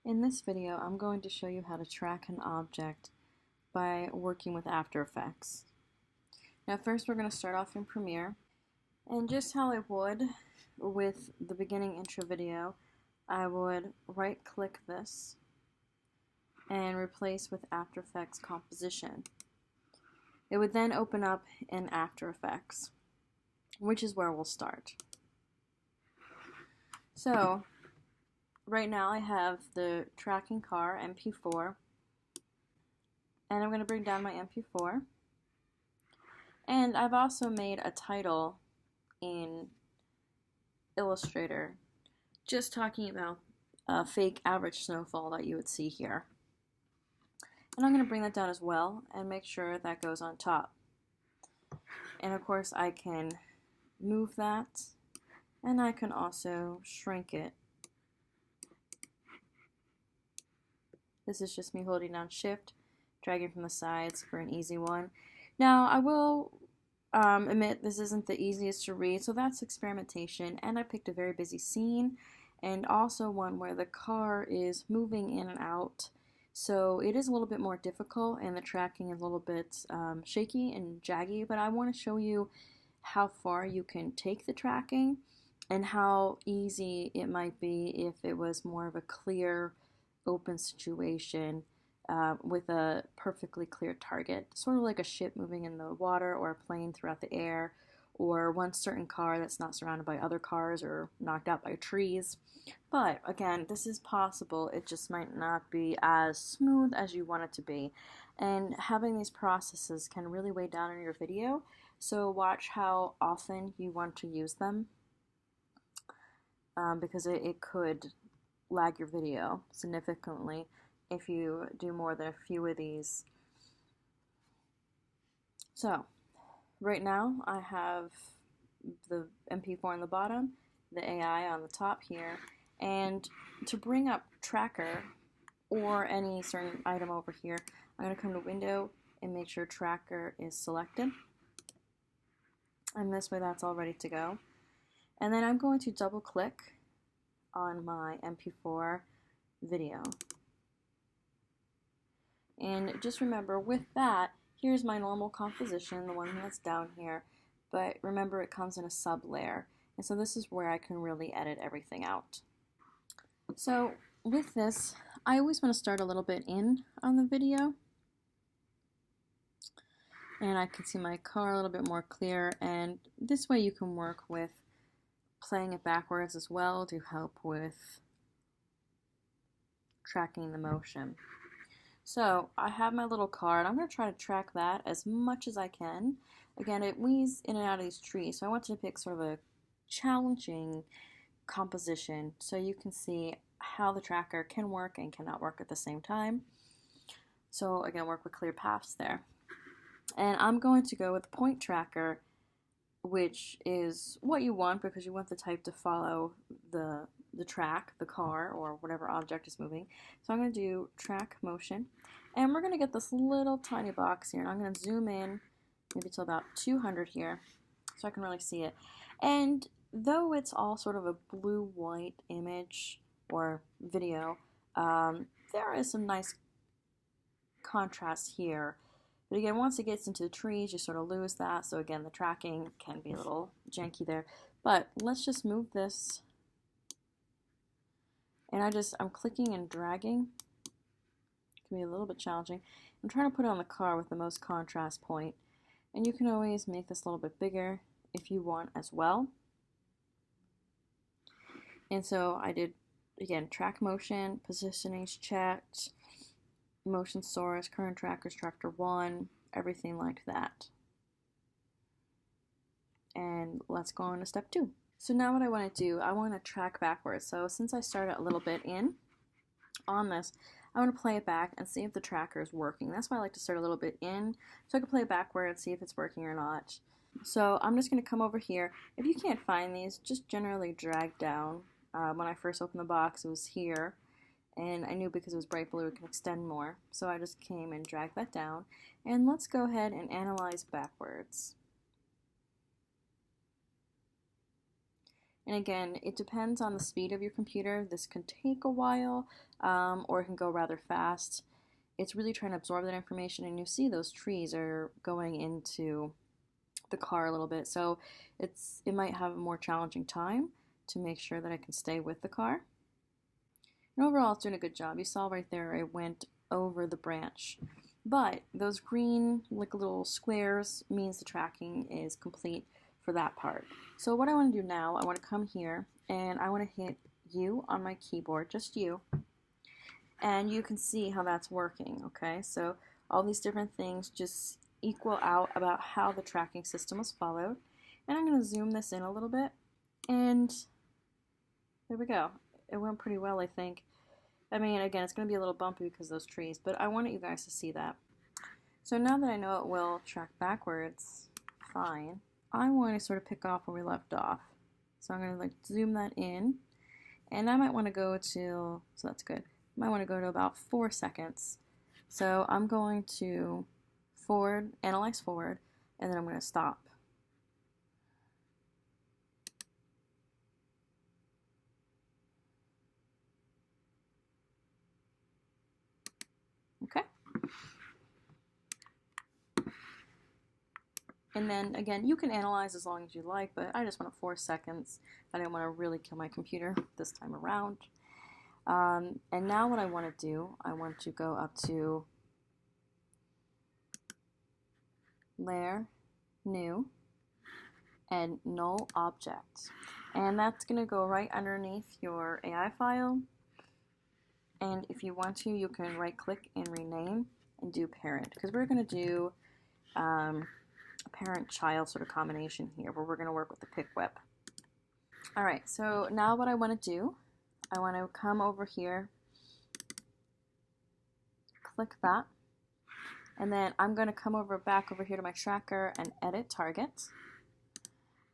In this video, I'm going to show you how to track an object by working with After Effects. Now first we're going to start off in Premiere, and just how I would with the beginning intro video, I would right click this and replace with After Effects Composition. It would then open up in After Effects, which is where we'll start. So right now I have the tracking car MP4, and I'm going to bring down my MP4, and I've also made a title in Illustrator just talking about a fake average snowfall that you would see here. And I'm going to bring that down as well and make sure that goes on top. And of course I can move that, and I can also shrink it. This is just me holding down Shift, dragging from the sides for an easy one. Now I will admit this isn't the easiest to read, so that's experimentation, and I picked a very busy scene and also one where the car is moving in and out, so it is a little bit more difficult and the tracking is a little bit shaky and jaggy, but I want to show you how far you can take the tracking and how easy it might be if it was more of a clear open situation with a perfectly clear target, sort of like a ship moving in the water or a plane throughout the air, or one certain car that's not surrounded by other cars or knocked out by trees. But again, this is possible, it just might not be as smooth as you want it to be, and having these processes can really weigh down on your video, so watch how often you want to use them, because it could lag your video significantly if you do more than a few of these. So right now I have the MP4 on the bottom, the AI on the top here, and to bring up Tracker or any certain item over here, I'm going to come to Window and make sure Tracker is selected, and this way that's all ready to go. And then I'm going to double click on my MP4 video. And just remember, with that, here's my normal composition, the one that's down here, but remember it comes in a sub layer, and so this is where I can really edit everything out. So with this, I always want to start a little bit in on the video, and I can see my car a little bit more clear, and this way you can work with playing it backwards as well to help with tracking the motion. So I have my little car, and I'm going to try to track that as much as I can. Again, it weaves in and out of these trees, so I wanted to pick sort of a challenging composition so you can see how the tracker can work and cannot work at the same time. So again, work with clear paths there. And I'm going to go with point tracker, which is what you want because you want the type to follow the track, the car, or whatever object is moving. So I'm going to do track motion, and we're going to get this little tiny box here, and I'm going to zoom in maybe to about 200 here so I can really see it. And though it's all sort of a blue-white image or video, there is some nice contrast here. But again, once it gets into the trees, you sort of lose that. So again, the tracking can be a little janky there. But let's just move this. And I'm clicking and dragging. It can be a little bit challenging. I'm trying to put it on the car with the most contrast point. And you can always make this a little bit bigger if you want as well. And so I did, again, track motion, positioning's checked, motion source, current trackers, tractor 1, everything like that. And let's go on to step 2. So now what I want to do, I want to track backwards. So since I started a little bit in on this, I want to play it back and see if the tracker is working. That's why I like to start a little bit in, so I can play it backwards, see if it's working or not. So I'm just going to come over here. If you can't find these, just generally drag down. When I first opened the box, it was here. And I knew because it was bright blue it can extend more, so I just came and dragged that down. And let's go ahead and analyze backwards. And again, it depends on the speed of your computer. This can take a while, or it can go rather fast. It's really trying to absorb that information, and you see those trees are going into the car a little bit, so it might have a more challenging time to make sure that I can stay with the car. And overall, it's doing a good job. You saw right there, it went over the branch. But those green, like little squares, means the tracking is complete for that part. So what I want to do now, I want to come here and I want to hit U on my keyboard, just U. And you can see how that's working, okay? So all these different things just equal out about how the tracking system was followed. And I'm going to zoom this in a little bit. And there we go. It went pretty well, I think. I mean, again, it's going to be a little bumpy because of those trees, but I wanted you guys to see that. So now that I know it will track backwards fine, I want to sort of pick off where we left off. So I'm going to like zoom that in, and I might want to go to, so that's good, I might want to go to about 4 seconds. So I'm going to forward, analyze forward, and then I'm going to stop. Okay. And then again, you can analyze as long as you like, but I just want 4 seconds. I didn't want to really kill my computer this time around. And now what I want to do, I want to go up to Layer, New, and Null Object. And that's going to go right underneath your AI file. And if you want to, you can right click and rename and do parent, because we're going to do a parent-child sort of combination here where we're going to work with the pick whip. Alright, so now what I want to do, I want to come over here, click that, and then I'm going to come back over here to my tracker and edit target,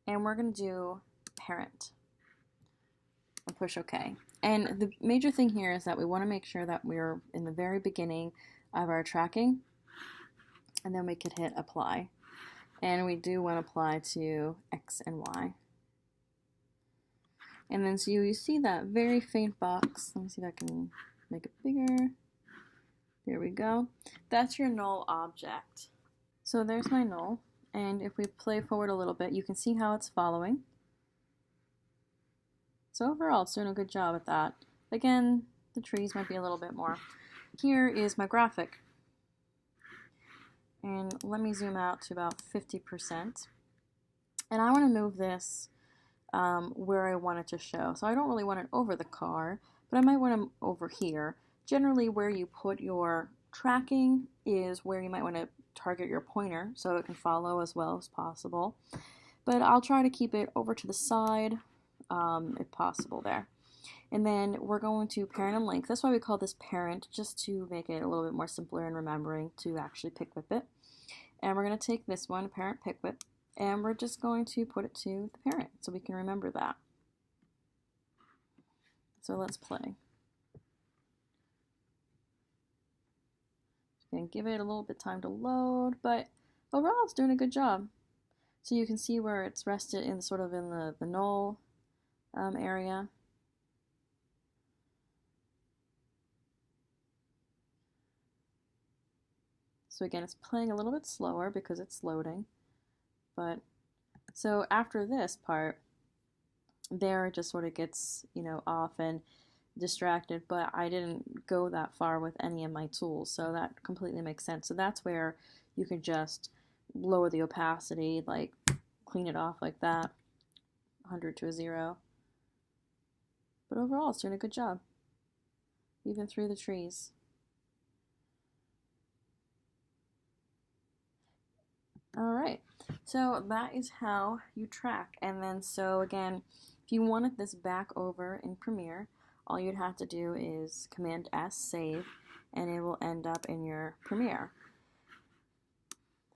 and we're going to do parent and push OK. And the major thing here is that we want to make sure that we're in the very beginning of our tracking, and then we could hit apply. And we do want to apply to X and Y. And then so you see that very faint box. Let me see if I can make it bigger. There we go. That's your null object. So there's my null. And if we play forward a little bit, you can see how it's following. So overall, it's doing a good job at that. Again, the trees might be a little bit more. Here is my graphic. And let me zoom out to about 50%. And I want to move this where I want it to show. So I don't really want it over the car, but I might want it over here. Generally, where you put your tracking is where you might want to target your pointer so it can follow as well as possible. But I'll try to keep it over to the side if possible there. And then we're going to parent and link. That's why we call this parent, just to make it a little bit more simpler in remembering to actually pick whip it. And we're going to take this one, parent pick whip, and we're just going to put it to the parent so we can remember that. So let's play. Going to give it a little bit time to load, but overall it's doing a good job. So you can see where it's rested in sort of in the null area. So again, it's playing a little bit slower because it's loading. But so after this part, there it just sort of gets, off and distracted, but I didn't go that far with any of my tools, so that completely makes sense. So that's where you can just lower the opacity, like clean it off like that, 100 to a 0. But overall, it's doing a good job, even through the trees. Alright, so that is how you track. And then so again, if you wanted this back over in Premiere, all you'd have to do is Command S, save, and it will end up in your Premiere.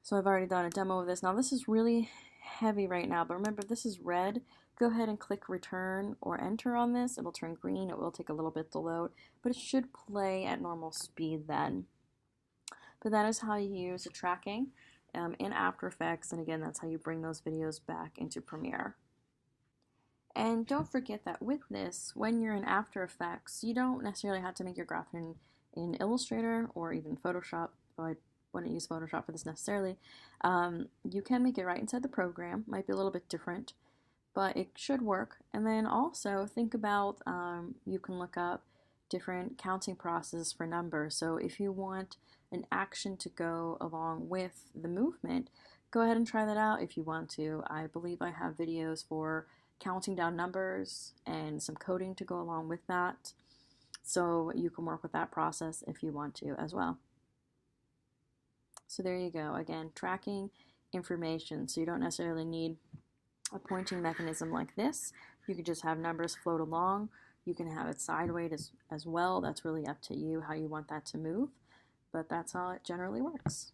So I've already done a demo of this. Now this is really heavy right now, but remember this is red. Go ahead and click return or enter on this. It'll turn green. It will take a little bit to load, but it should play at normal speed then. But that is how you use the tracking in After Effects, and again, that's how you bring those videos back into Premiere. And don't forget that with this, when you're in After Effects, you don't necessarily have to make your graph in Illustrator or even Photoshop. Though I wouldn't use Photoshop for this necessarily. You can make it right inside the program. Might be a little bit different, but it should work. And then also think about, you can look up different counting processes for numbers. So if you want an action to go along with the movement, go ahead and try that out if you want to. I believe I have videos for counting down numbers and some coding to go along with that. So you can work with that process if you want to as well. So there you go. Again, tracking information. So you don't necessarily need a pointing mechanism like this. You could just have numbers float along. You can have it sideways as well. That's really up to you how you want that to move. But that's how it generally works.